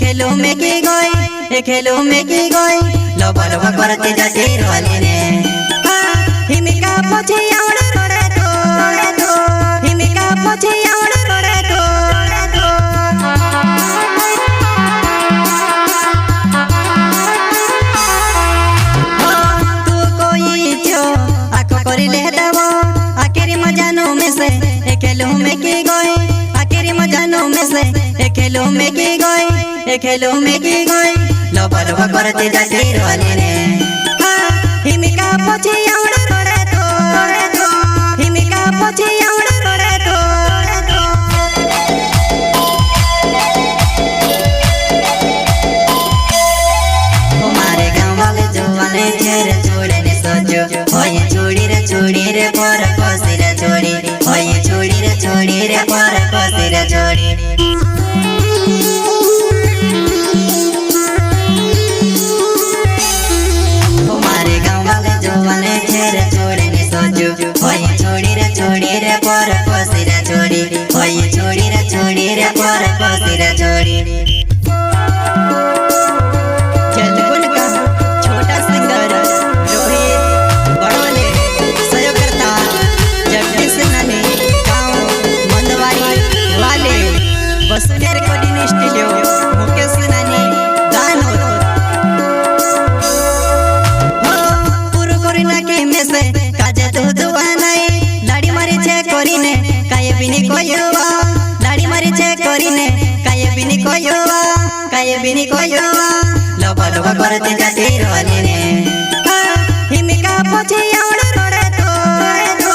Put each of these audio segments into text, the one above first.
खेलो में की गोई खेलो में की गोई लोबा लोबा करते जाते रोले ने हिमिका पछे आवड़ रोड़े तो हिमिका पछे आवड़ रोड़े तो तू कोई जो आको करी ले दबो आकेरी मजानो में से खेलो में की गोई आकेरी मजानो में से खेलो में की गोई खेलो में की गोई लोबा लोबा करते जाते रोले ने हिमिका पछे आवड़ रोड़े तो हिमिका पछे आवड़ रोड़े तो हमारे गांव वाले जवाने चेहरे छोड़े ने सोचो होए छोड़ी रे पर कोसी रे छोड़ी होए छोड़ी रे पर कोसी रे छोड़ी छोड़ी रे पर कोसी रे छोड़ी होए छोड़ी रे पर कोसी रे छोड़ी जलगुन का छोटा सिंगर रोहित बड़ोले सहयोगकर्ता जगदीश नानी गांव मंदवारी वाले वसुंधरा रिकॉर्डिंग स्टूडियो मुकेश नानी दानोद पुरु कोरिना के में से काजे तो दुआ कोरीने काये बिनी कोयोवा दाढ़ी मारी छे कोरीने काये बिनी कोयोवा लोबा लोबा करते जाते रोले ने हिमिका पछे आवड़ रोड़े तो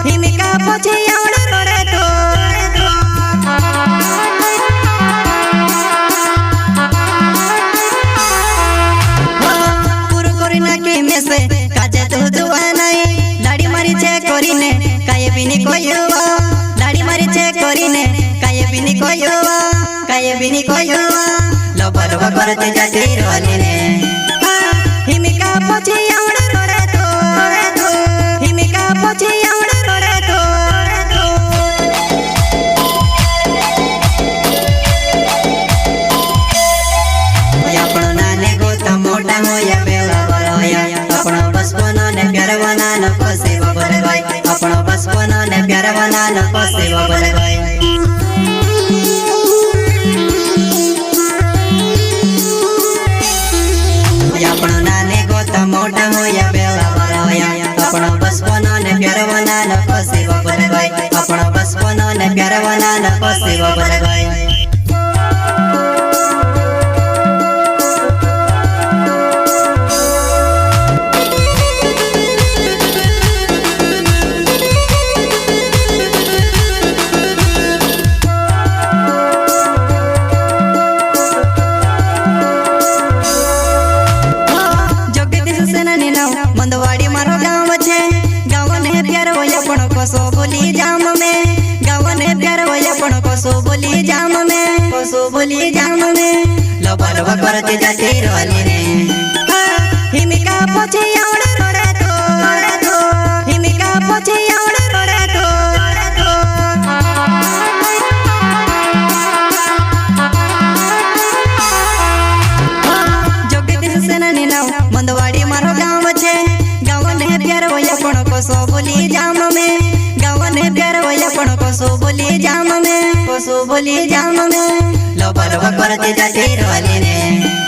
हिमिका पछे आवड़ रोड़े तो पुरु कोरिना के में से काजे तो दुआ नहीं दाढ़ी मारी छे कोरीने काये बिनी कोयोवा दाढ़ी मारी छे कोरीने काये बिनी कोयोवा लोबा लोबा करते जाते रोले ने हिमिका पछे आवड़ रोड़े तो हिमिका पछे आवड़ रोड़े तो आपणो नाने गोता मोटा होया बेला बरोया आपणो बचपनो ने प्यार बनानो कोसे बबल गई आपणो बचपनो ने प्यार बनानो कोसे बबल गई आपणो नाने गोता मोटा होया बेला बरोया आपणो बचपनो ने प्यार बनानो कोसे बबल गई आपणो बचपनो ने प्यार बनानो कोसे बबल गई मंदवाड़ी मारो गाँव छे गाँव ने प्यार होया पण कोसो बोली जाम में गाँव ने प्यार होया पण कोसो बोली जाम में लोबा लोबा करते जाते रोले ने हिमिका पछे आवड़ रोड़े तो हिमिका पछे आवड़ रोड़े तो जगदीश सेनानी नाव मंदवाड़ी मारो गाँव छे गाँव ने प्यार होया पण कोसो बोली जाम में गाँव ने प्यार होया पण कोसो बोली जाम में लोबा लोबा करते जाते रोले ने।